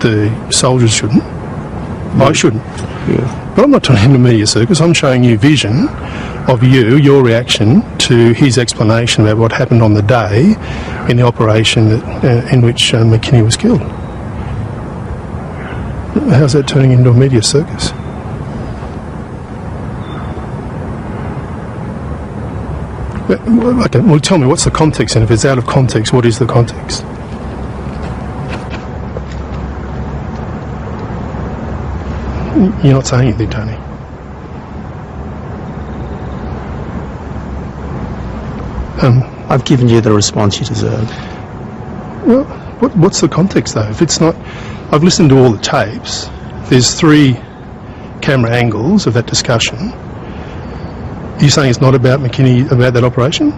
the soldiers shouldn't. I shouldn't. Yeah. But I'm not turning into media circus. I'm showing you vision of your reaction to his explanation about what happened on the day in the operation in which McKinney was killed. How's that turning into a media circus? Okay, well, tell me, what's the context? And if it's out of context, what is the context? You're not saying anything, Tony. I've given you the response you deserve. Well, what's the context, though? If it's not... I've listened to all the tapes. There's 3 camera angles of that discussion. Are you saying it's not about McKinney, about that operation?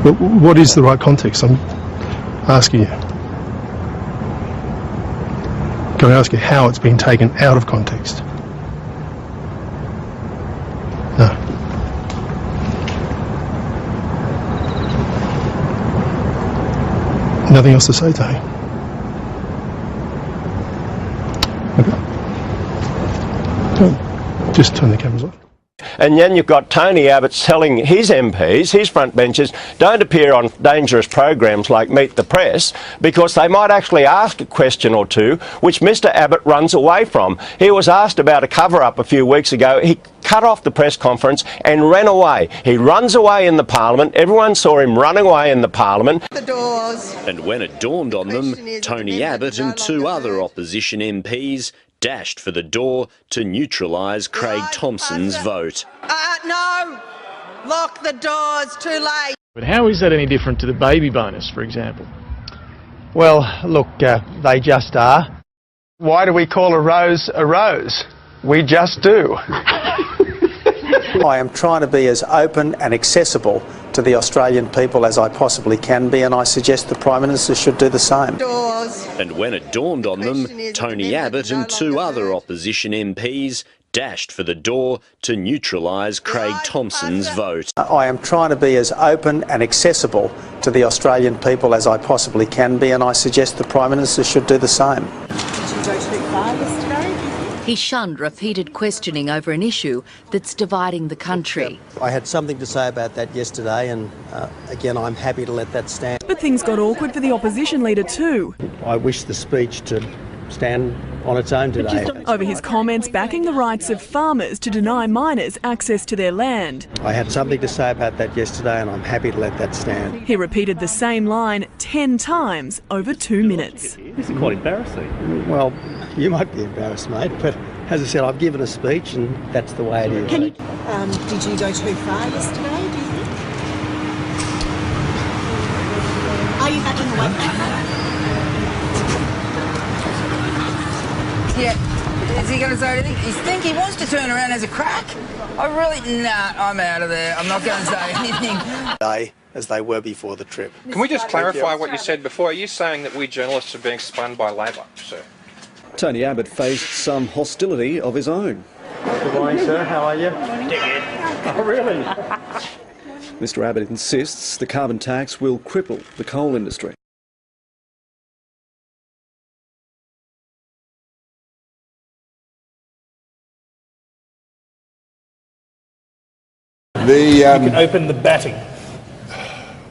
Well, what is the right context? I'm asking you. Can I ask you how it's been taken out of context? No. Nothing else to say, Tony? Okay. Just turn the cameras off. And then you've got Tony Abbott telling his MPs, his front benchers, don't appear on dangerous programs like Meet the Press because they might actually ask a question or two, which Mr Abbott runs away from. He was asked about a cover-up a few weeks ago. He cut off the press conference and ran away. He runs away in the Parliament. Everyone saw him running away in the Parliament. The doors. And when it dawned on them, Tony Abbott and 2 other opposition MPs dashed for the door to neutralise Craig Thompson's vote. No! Lock the doors, too late. But how is that any different to the baby bonus, for example? Well, look, they just are. Why do we call a rose a rose? We just do. I am trying to be as open and accessible to the Australian people as I possibly can be, and I suggest the Prime Minister should do the same. Doors. And when it dawned on them, Tony Abbott and 2 other opposition MPs dashed for the door to neutralise Craig Thompson's vote. I am trying to be as open and accessible to the Australian people as I possibly can be, and I suggest the Prime Minister should do the same. Did you go too far yesterday? He shunned repeated questioning over an issue that's dividing the country. I had something to say about that yesterday, and again, I'm happy to let that stand. But things got awkward for the opposition leader too. I wish the speech to stand on its own today. Over his comments backing the rights of farmers to deny miners access to their land. I had something to say about that yesterday, and I'm happy to let that stand. He repeated the same line 10 times over 2 minutes. This is quite embarrassing. Well, you might be embarrassed, mate, but as I said, I've given a speech and that's the way it is. Did you go too far yesterday, do you think? Are you back in the way? Yeah. Is he going to say anything? You think he wants to turn around as a crack? I'm out of there. I'm not going to say anything. As they were before the trip. Can we just clarify what you said before? Are you saying that we journalists are being spun by Labor, sir? Tony Abbott faced some hostility of his own. Good morning, sir. How are you? Oh, really? Mr Abbott insists the carbon tax will cripple the coal industry. You can open the batting.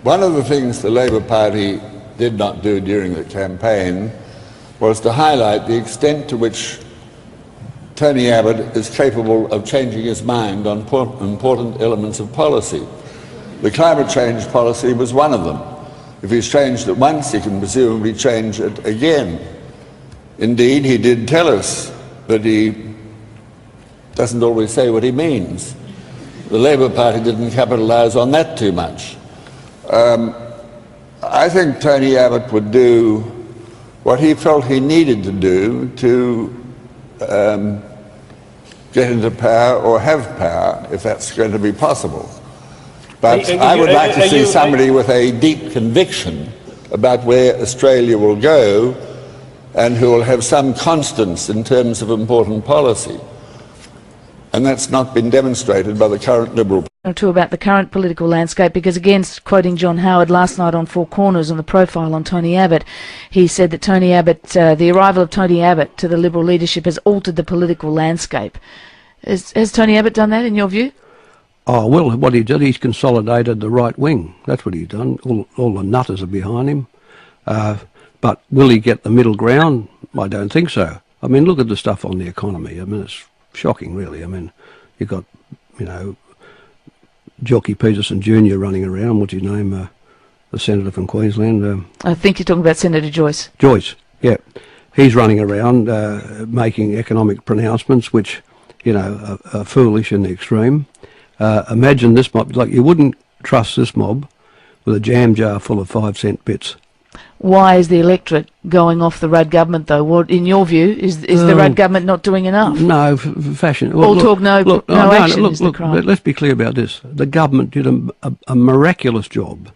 One of the things the Labour Party did not do during the campaign was to highlight the extent to which Tony Abbott is capable of changing his mind on important elements of policy. The climate change policy was one of them. If he's changed it once, he can presumably change it again. Indeed, he did tell us that he doesn't always say what he means. The Labour Party didn't capitalise on that too much. I think Tony Abbott would do what he felt he needed to do to get into power or have power, if that's going to be possible. But I would like to see somebody with a deep conviction about where Australia will go and who will have some constance in terms of important policy. And that's not been demonstrated by the current Liberal Too about the current political landscape, because again, quoting John Howard last night on Four Corners on the profile on Tony Abbott, he said that Tony Abbott, the arrival of Tony Abbott to the Liberal leadership has altered the political landscape. Has Tony Abbott done that in your view? Oh, well, what he did, he's consolidated the right wing. That's what he's done. All the nutters are behind him. But will he get the middle ground? I don't think so. I mean, look at the stuff on the economy. I mean, it's shocking, really. I mean, you've got, you know, Jockey Peterson Jr. running around. What's his name? The senator from Queensland. I think you're talking about Senator Joyce. Joyce, yeah. He's running around making economic pronouncements which, you know, are foolish in the extreme. Imagine this mob. Like, you wouldn't trust this mob with a jam jar full of 5-cent bits. Why is the electorate going off the Rudd government, though? What, in your view, is the Rudd government not doing enough? No, fashion. All talk, no action is the crime. Let's be clear about this. The government did a miraculous job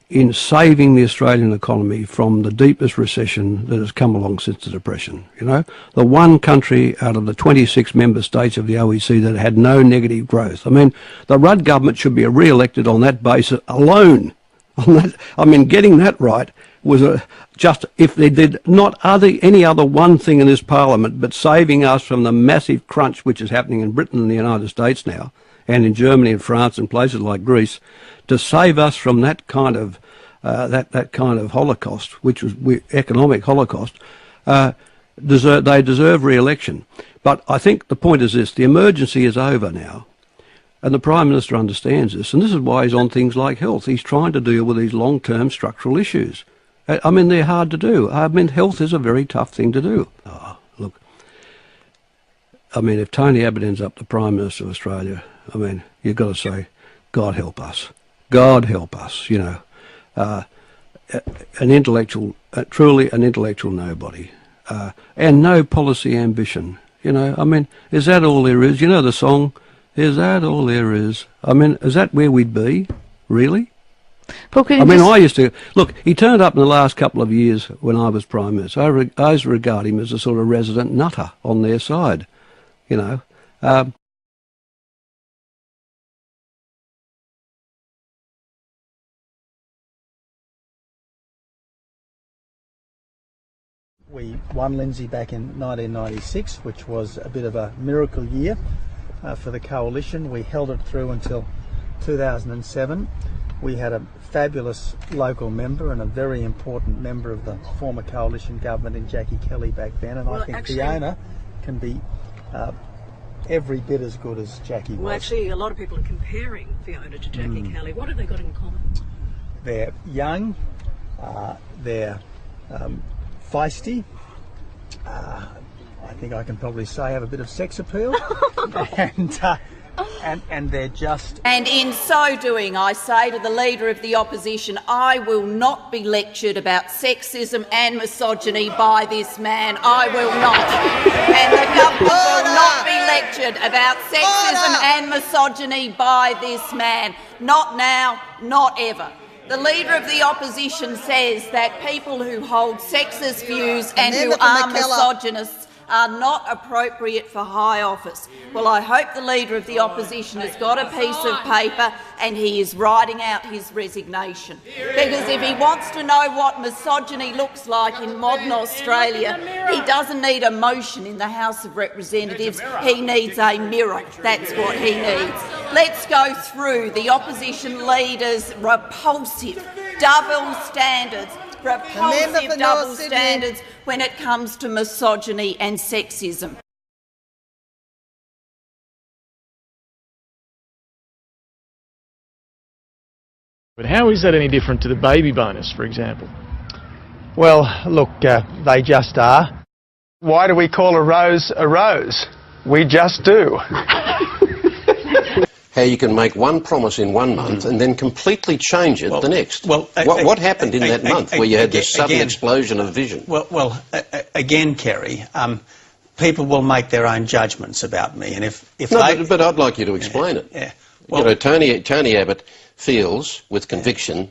in saving the Australian economy from the deepest recession that has come along since the Depression. You know, the one country out of the 26 member states of the OECD that had no negative growth. I mean, the Rudd government should be re-elected on that basis alone. I mean, getting that right was just, if they did not any other one thing in this parliament but saving us from the massive crunch which is happening in Britain and the United States now, and in Germany and France and places like Greece, to save us from that kind of that kind of holocaust, which was economic holocaust, they deserve re-election. But I think the point is this: the emergency is over now. And the Prime Minister understands this, and this is why he's on things like health. He's trying to deal with these long-term structural issues. I mean, they're hard to do. I mean, health is a very tough thing to do. Oh, look, I mean, if Tony Abbott ends up the Prime Minister of Australia, I mean, you've got to say, God help us. God help us, you know. An intellectual, truly an intellectual nobody, and no policy ambition, you know. I mean, is that all there is? You know the song? Is that all there is? I mean, is that where we'd be? Really? I mean, I used to... Look, he turned up in the last couple of years when I was Prime Minister. I regard him as a sort of resident nutter on their side, you know. We won Lindsay back in 1996, which was a bit of a miracle year for the coalition. We held it through until 2007. We had a fabulous local member and a very important member of the former coalition government in Jackie Kelly back then, and I think Fiona can be every bit as good as Jackie was. Well, actually, a lot of people are comparing Fiona to Jackie Kelly. What have they got in common? They're young, they're feisty, I think I can probably say have a bit of sex appeal, and they're just... And in so doing, I say to the Leader of the Opposition, I will not be lectured about sexism and misogyny by this man. I will not. And the government will not be lectured about sexism and misogyny by this man. Not now, not ever. The Leader of the Opposition says that people who hold sexist views and who are misogynists are not appropriate for high office. Well, I hope the Leader of the Opposition has got a piece of paper and he is writing out his resignation. Because if he wants to know what misogyny looks like in modern Australia, he doesn't need a motion in the House of Representatives, he needs a mirror. That's what he needs. Let's go through the opposition leader's repulsive double standards, when it comes to misogyny and sexism. But how is that any different to the baby bonus, for example? Well, look, they just are. Why do we call a rose a rose? We just do. How you can make one promise in 1 month and then completely change it the next. Well, what happened in that month where you had this sudden explosion of vision? Well, again, Kerry, people will make their own judgments about me, and if but I'd like you to explain it. Yeah. Well, you know, Tony Abbott feels with conviction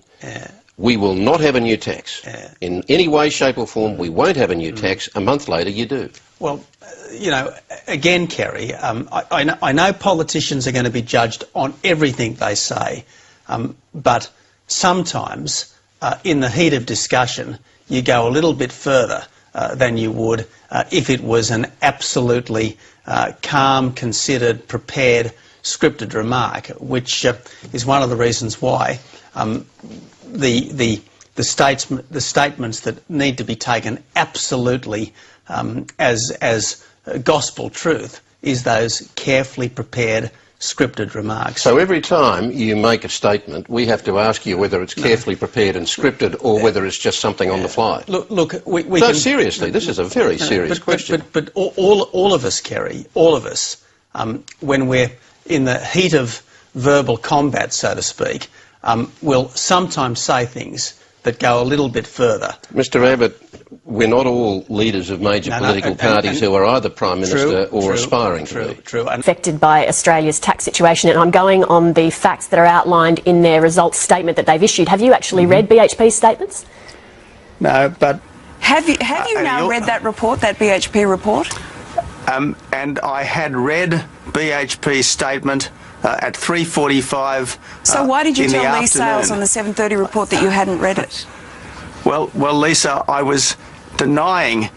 we will not have a new tax. In any way, shape or form, we won't have a new tax. A month later, you do. Well, you know, again, Kerry, I know politicians are going to be judged on everything they say, but sometimes in the heat of discussion, you go a little bit further than you would if it was an absolutely calm, considered, prepared, scripted remark, which is one of the reasons why the statements that need to be taken absolutely as gospel truth is those carefully prepared, scripted remarks. So every time you make a statement, we have to ask you whether it's carefully prepared and scripted or whether it's just something on the fly. Look, we no, can, seriously, this is a very serious question. But all of us, Kerry, all of us, when we're in the heat of verbal combat, so to speak, will sometimes say things that go a little bit further. Mr Abbott, we're not all leaders of major political parties who are either Prime Minister or aspiring to be. Affected by Australia's tax situation, and I'm going on the facts that are outlined in their results statement that they've issued. Have you actually read BHP's statements? No, but... Have you now read that report, that BHP report? And I had read BHP's statement at 3:45. So why did you tell Lee Sales on the 7:30 report that you hadn't read it? Well, Lisa, I was denying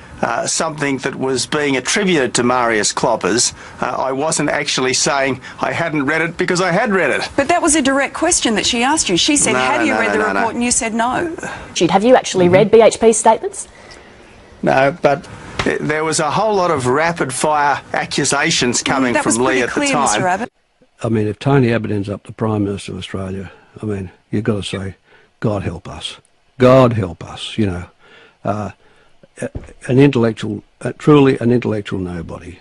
something that was being attributed to Marius Kloppers. I wasn't actually saying I hadn't read it because I had read it. But that was a direct question that she asked you. She said, have you read the report? And you said no. Have you actually read BHP's statements? No, but there was a whole lot of rapid-fire accusations coming from Lee at the time. Mr. Abbott. I mean, if Tony Abbott ends up the Prime Minister of Australia, I mean, you've got to say, God help us. God help us, you know. An intellectual, truly an intellectual nobody.